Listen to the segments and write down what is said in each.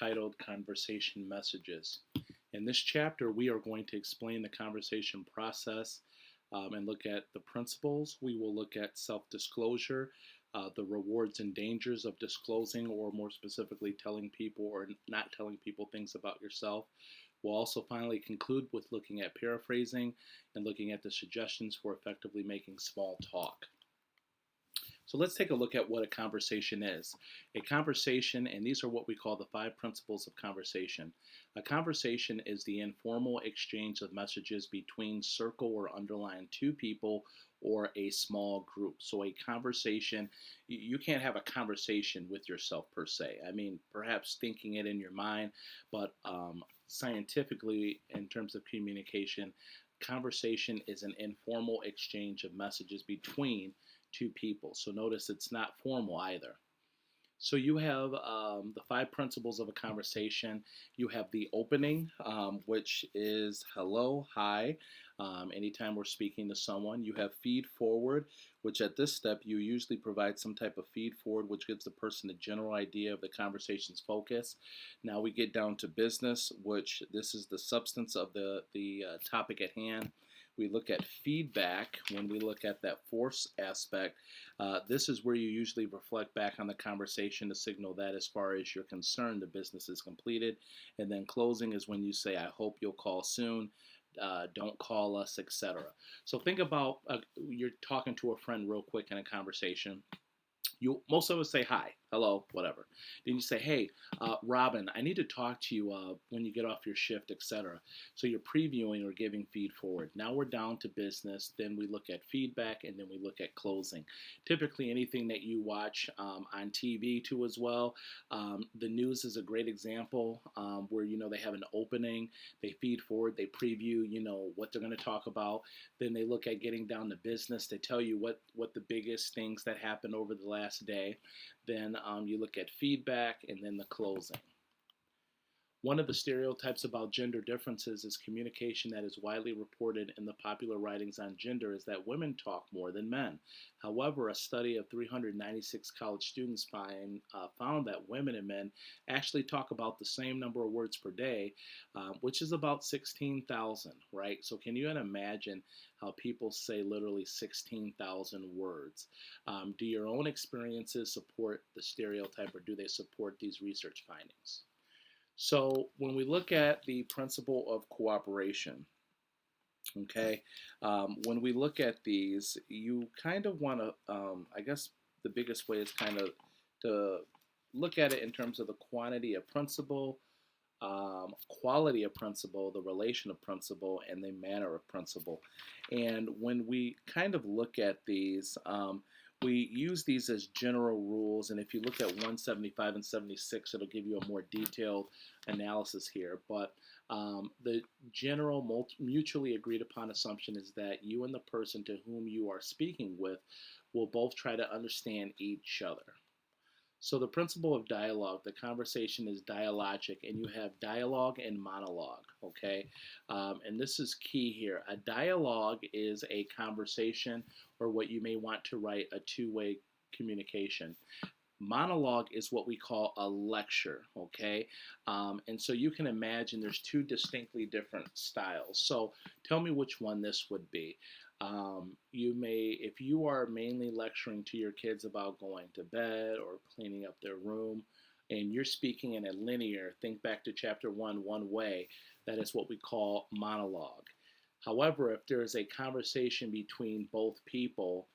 titled Conversation Messages. In this chapter, we are going to explain the conversation process and look at the principles. We will look at self disclosure, the rewards and dangers of disclosing, or more specifically, telling people or not telling people things about yourself. We'll also finally conclude with looking at paraphrasing and looking at the suggestions for effectively making small talk. So let's take a look at what a conversation is. A conversation, and these are what we call the five principles of conversation. A conversation is the informal exchange of messages between circle or underline two people or a small group. So a conversation, you can't have a conversation with yourself per se. I mean, perhaps thinking it in your mind, but scientifically, in terms of communication, conversation is an informal exchange of messages between two people. So notice it's not formal either. So you have the five principles of a conversation. You have the opening, which is hello, hi. Anytime we're speaking to someone, you have feed forward, which at this step you usually provide some type of feed forward, which gives the person a general idea of the conversation's focus. Now we get down to business, which this is the substance of the topic at hand. We look at feedback when we look at that force aspect. This is where you usually reflect back on the conversation to signal that as far as you're concerned, the business is completed. And then closing is when you say, I hope you'll call soon. Don't call us, etc. So think about you're talking to a friend real quick in a conversation. Most of us say hi, hello, whatever. Then you say, hey, Robin, I need to talk to you when you get off your shift, etc. So you're previewing or giving feed forward. Now we're down to business. Then we look at feedback, and then we look at closing. Typically, anything that you watch on TV too as well. The news is a great example where they have an opening, they feed forward, they preview what they're going to talk about. Then they look at getting down to business. They tell you what the biggest things that happened over the last day. Then you look at feedback and then the closing. One of the stereotypes about gender differences is communication that is widely reported in the popular writings on gender is that women talk more than men. However, a study of 396 college students found that women and men actually talk about the same number of words per day, which is about 16,000, right? So can you imagine how people say literally 16,000 words? Do your own experiences support the stereotype, or do they support these research findings? So when we look at the principle of cooperation, okay, when we look at these, you kind of want to, I guess the biggest way is kind of to look at it in terms of the quantity of principle, quality of principle, the relation of principle, and the manner of principle. And when we kind of look at these, we use these as general rules, and if you look at 175 and 76, it'll give you a more detailed analysis here. But the general mutually agreed upon assumption is that you and the person to whom you are speaking with will both try to understand each other. So the principle of dialogue, the conversation is dialogic, and you have dialogue and monologue, okay? And this is key here. A dialogue is a conversation, or what you may want to write a two-way communication. Monologue is what we call a lecture, okay? And so you can imagine there's two distinctly different styles. So tell me which one this would be. If you are mainly lecturing to your kids about going to bed or cleaning up their room, and you're speaking in a linear, think back to chapter one way, that is what we call monologue. However, if there is a conversation between both people,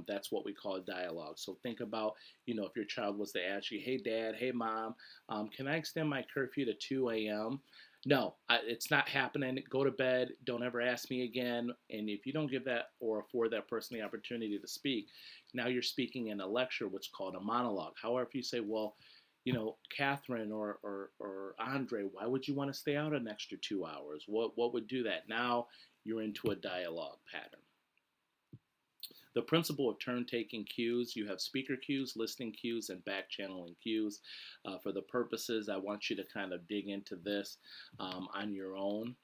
that's what we call dialogue. So think about, if your child was to ask you, hey dad, hey mom, can I extend my curfew to 2 a.m.? No, it's not happening. Go to bed. Don't ever ask me again. And if you don't give that or afford that person the opportunity to speak, now you're speaking in a lecture, which is called a monologue. However, if you say, well, Catherine or Andre, why would you want to stay out an extra 2 hours? What would do that? Now you're into a dialogue pattern. The principle of turn-taking cues, you have speaker cues, listening cues, and back-channeling cues. For the purposes, I want you to kind of dig into this on your own.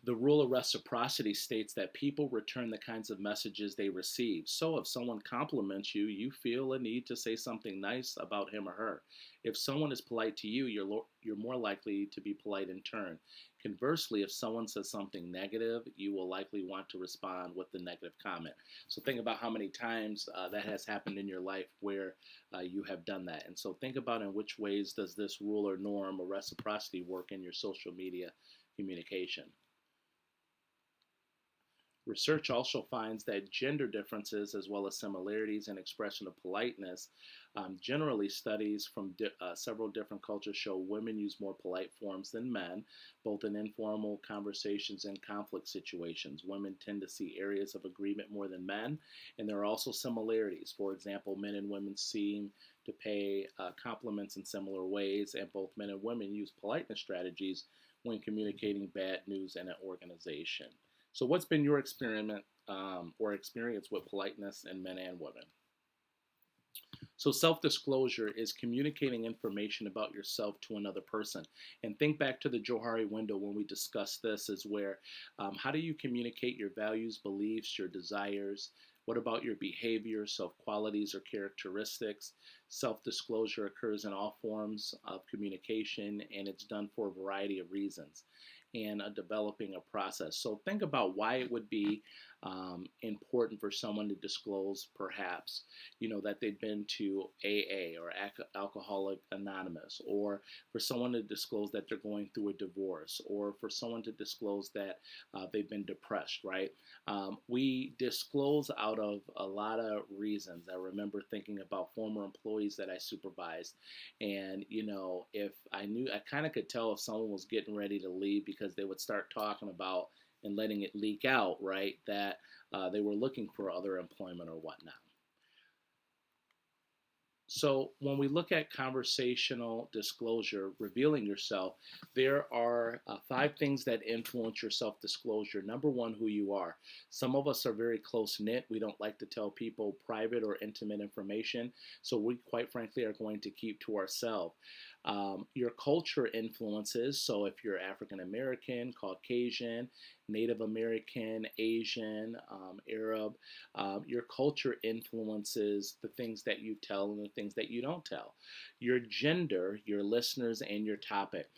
The rule of reciprocity states that people return the kinds of messages they receive. So if someone compliments you, you feel a need to say something nice about him or her. If someone is polite to you, you're more likely to be polite in turn. Conversely, if someone says something negative, you will likely want to respond with the negative comment. So think about how many times that has happened in your life where you have done that. And so think about in which ways does this rule or norm or reciprocity work in your social media communication. Research also finds that gender differences, as well as similarities in expression of politeness, generally studies from several different cultures show women use more polite forms than men, both in informal conversations and conflict situations. Women tend to see areas of agreement more than men, and there are also similarities. For example, men and women seem to pay compliments in similar ways, and both men and women use politeness strategies when communicating bad news in an organization. So, what's been your experiment or experience with politeness in men and women? So, self disclosure is communicating information about yourself to another person. And think back to the Johari window when we discussed this, is where how do you communicate your values, beliefs, your desires? What about your behavior, self qualities, or characteristics? Self disclosure occurs in all forms of communication, and it's done for a variety of reasons and developing a process. So think about why it would be important for someone to disclose, perhaps, that they've been to AA or Alcoholic Anonymous, or for someone to disclose that they're going through a divorce, or for someone to disclose that they've been depressed, right? We disclose out of a lot of reasons. I remember thinking about former employees that I supervised, and if I knew, I kind of could tell if someone was getting ready to leave because they would start talking about and letting it leak out, right, that they were looking for other employment or whatnot. So when we look at conversational disclosure, revealing yourself, there are 5 things that influence your self-disclosure. Number one, who you are. Some of us are very close-knit. We don't like to tell people private or intimate information, so we quite frankly are going to keep to ourselves. Your culture influences, so if you're African American, Caucasian, Native American, Asian, Arab, your culture influences the things that you tell and the things that you don't tell. Your gender, your listeners, and your topic.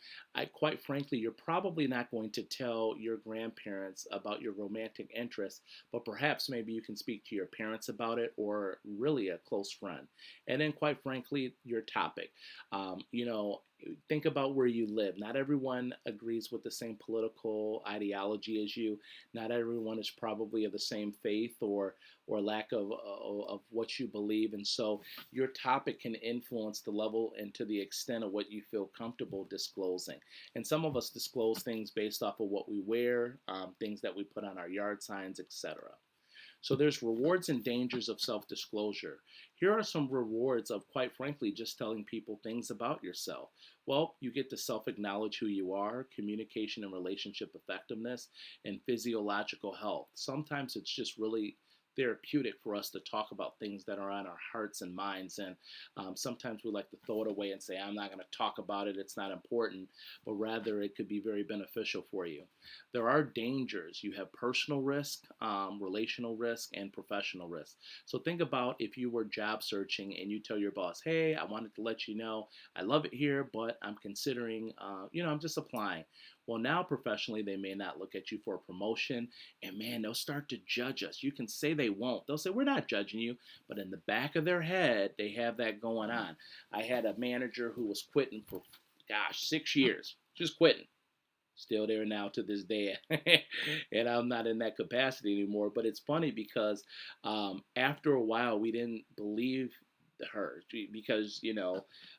Quite frankly, you're probably not going to tell your grandparents about your romantic interests, but perhaps maybe you can speak to your parents about it, or really a close friend. And then, quite frankly, your topic. Think about where you live. Not everyone agrees with the same political ideology as you. Not everyone is probably of the same faith or lack of what you believe, and so your topic can influence the level and to the extent of what you feel comfortable disclosing. And some of us disclose things based off of what we wear, things that we put on our yard signs, etc. So there's rewards and dangers of self-disclosure. Here are some rewards of, quite frankly, just telling people things about yourself. Well, you get to self-acknowledge who you are, communication and relationship effectiveness, and physiological health. Sometimes it's just really therapeutic for us to talk about things that are on our hearts and minds. And sometimes we like to throw it away and say, I'm not going to talk about it, it's not important, but rather it could be very beneficial for you. There are dangers. You have personal risk, relational risk, and professional risk. So think about if you were job searching and you tell your boss, hey, I wanted to let you know I love it here, but I'm considering, I'm just applying. Well, now professionally, they may not look at you for a promotion, and man, they'll start to judge us. You can say they won't. They'll say, we're not judging you, but in the back of their head, they have that going on. I had a manager who was quitting for, 6 years, just quitting. Still there now to this day, and I'm not in that capacity anymore. But it's funny because after a while, we didn't believe her because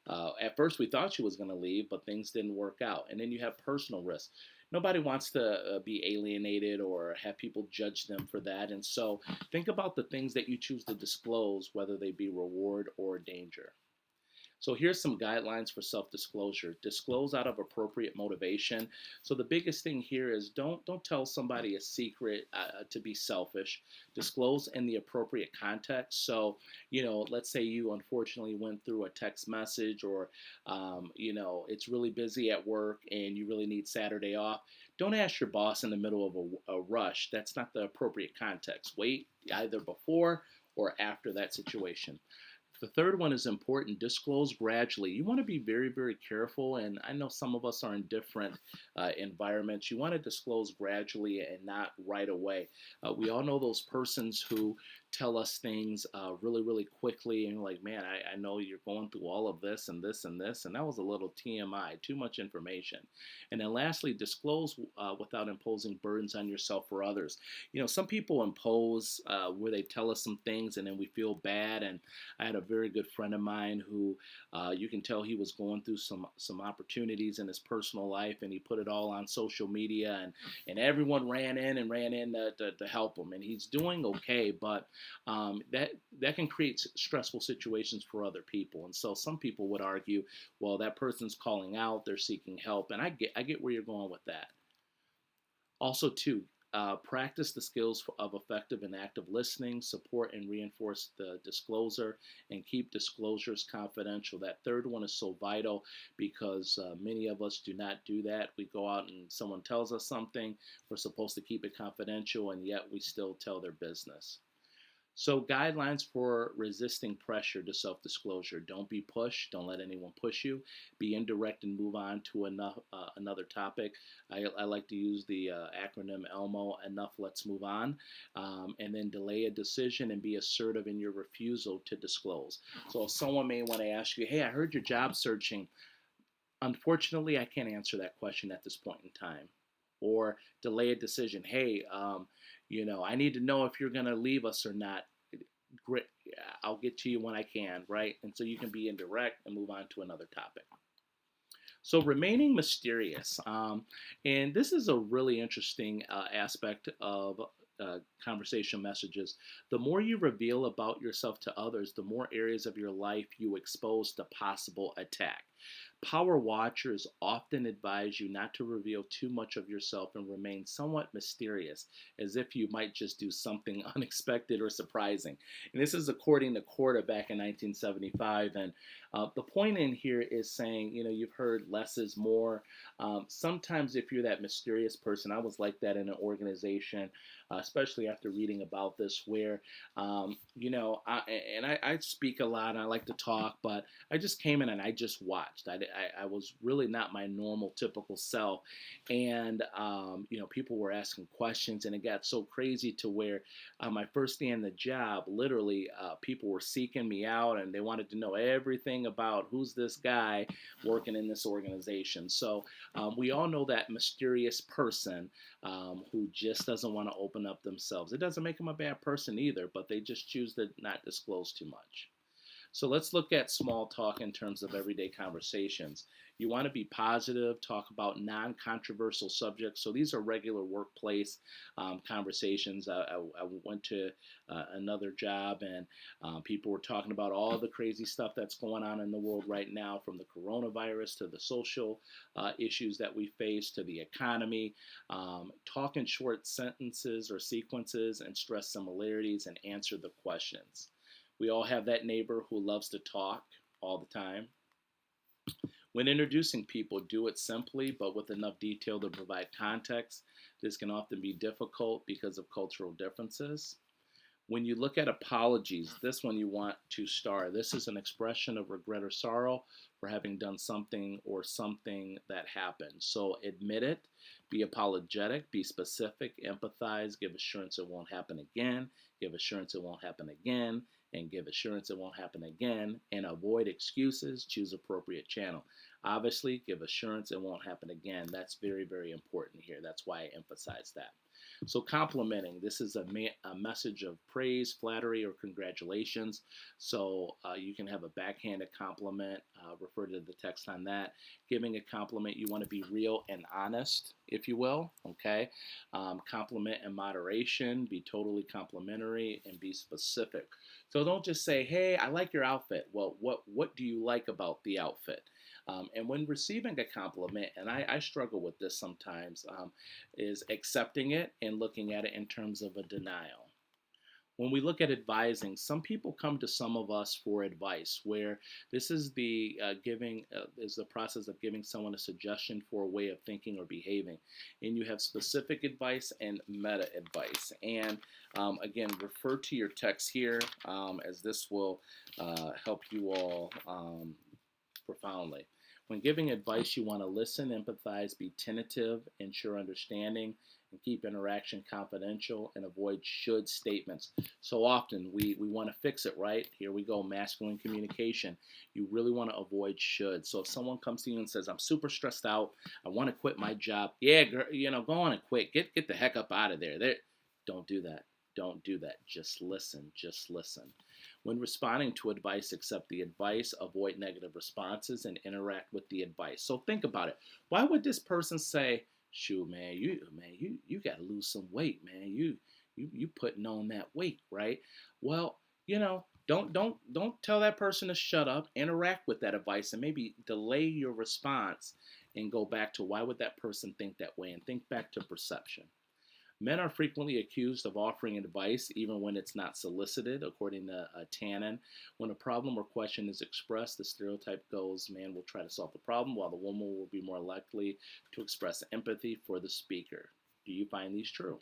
at first we thought she was going to leave, but things didn't work out. And then you have personal risk. Nobody wants to be alienated or have people judge them for that. And so think about the things that you choose to disclose, whether they be reward or danger. So here's some guidelines for self-disclosure. Disclose out of appropriate motivation. So the biggest thing here is don't tell somebody a secret to be selfish. Disclose in the appropriate context. So let's say you unfortunately went through a text message, or it's really busy at work and you really need Saturday off. Don't ask your boss in the middle of a rush. That's not the appropriate context. Wait either before or after that situation. The third one is important. Disclose gradually. You want to be very, very careful. And I know some of us are in different environments. You want to disclose gradually and not right away. We all know those persons who tell us things really, really quickly. And you're like, man, I know you're going through all of this and this and this. And that was a little TMI, too much information. And then lastly, disclose without imposing burdens on yourself or others. Some people impose where they tell us some things and then we feel bad. And I had a very good friend of mine who you can tell he was going through some opportunities in his personal life, and he put it all on social media, and everyone ran in to help him, and he's doing okay, but that can create stressful situations for other people. And so some people would argue, well, that person's calling out, they're seeking help, and I get where you're going with that. Also, too, practice the skills of effective and active listening, support and reinforce the disclosure, and keep disclosures confidential. That third one is so vital because many of us do not do that. We go out and someone tells us something, we're supposed to keep it confidential, and yet we still tell their business. So, guidelines for resisting pressure to self disclosure. Don't be pushed. Don't let anyone push you. Be indirect and move on to another topic. I like to use the acronym ELMO, enough, let's move on. And then delay a decision and be assertive in your refusal to disclose. So, if someone may want to ask you, hey, I heard you're job searching. Unfortunately, I can't answer that question at this point in time. Or delay a decision. Hey, I need to know if you're going to leave us or not. Great, I'll get to you when I can, right? And so you can be indirect and move on to another topic. So remaining mysterious, and this is a really interesting aspect of conversation messages. The more you reveal about yourself to others, the more areas of your life you expose to possible attack. Power watchers often advise you not to reveal too much of yourself and remain somewhat mysterious, as if you might just do something unexpected or surprising. And this is according to Corda back in 1975. And the point in here is saying, you've heard less is more. Sometimes if you're that mysterious person, I was like that in an organization, especially after reading about this, where, I speak a lot and I like to talk, but I just came in and I just watched. I was really not my normal, typical self. And, people were asking questions, and it got so crazy to where my first day in the job, literally, people were seeking me out and they wanted to know everything about who's this guy working in this organization. So we all know that mysterious person who just doesn't want to open up themselves. It doesn't make them a bad person either, but they just choose to not disclose too much. So let's look at small talk in terms of everyday conversations. You want to be positive, talk about non-controversial subjects. So these are regular workplace conversations. I went to another job, and people were talking about all the crazy stuff that's going on in the world right now, from the coronavirus to the social issues that we face to the economy. Talk in short sentences or sequences and stress similarities and answer the questions. We all have that neighbor who loves to talk all the time. When introducing people, do it simply but with enough detail to provide context. This can often be difficult because of cultural differences. When you look at apologies, this one you want to star. This is an expression of regret or sorrow for having done something or something that happened. So admit it, be apologetic, be specific, empathize, give assurance it won't happen again, give assurance it won't happen again, and give assurance it won't happen again, and avoid excuses, choose appropriate channel. Obviously, give assurance it won't happen again. That's very, very important here. That's why I emphasize that. So complimenting, this is a message of praise, flattery, or congratulations. So you can have a backhanded compliment, refer to the text on that. Giving a compliment, you want to be real and honest, if you will, okay? Compliment in moderation, be totally complimentary, and be specific. So don't just say, hey, I like your outfit. Well, what do you like about the outfit? And when receiving a compliment, and I struggle with this sometimes, is accepting it and looking at it in terms of a denial. When we look at advising, some people come to some of us for advice, where this is the giving is the process of giving someone a suggestion for a way of thinking or behaving, and you have specific advice and meta advice. And again, refer to your text here, as this will help you all profoundly. When giving advice, you want to listen, empathize, be tentative, ensure understanding, and keep interaction confidential, and avoid should statements. So often we want to fix it, right? Here we go, masculine communication. You really want to avoid should. So if someone comes to you and says, I'm super stressed out, I want to quit my job. Yeah, girl, go on and quit. Get the heck up out of there. Don't do that. Don't do that. Just listen. Just listen. When responding to advice, accept the advice, avoid negative responses, and interact with the advice. So think about it. Why would this person say, "Shoot, you got to lose some weight, man. You putting on that weight, right?" Well, don't tell that person to shut up. Interact with that advice and maybe delay your response and go back to why would that person think that way, and think back to perception. Men are frequently accused of offering advice even when it's not solicited, according to Tannen. When a problem or question is expressed, the stereotype goes man will try to solve the problem, while the woman will be more likely to express empathy for the speaker. Do you find these true?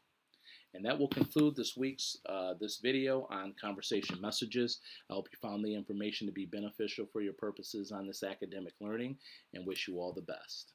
And that will conclude this week's this video on conversation messages. I hope you found the information to be beneficial for your purposes on this academic learning, and wish you all the best.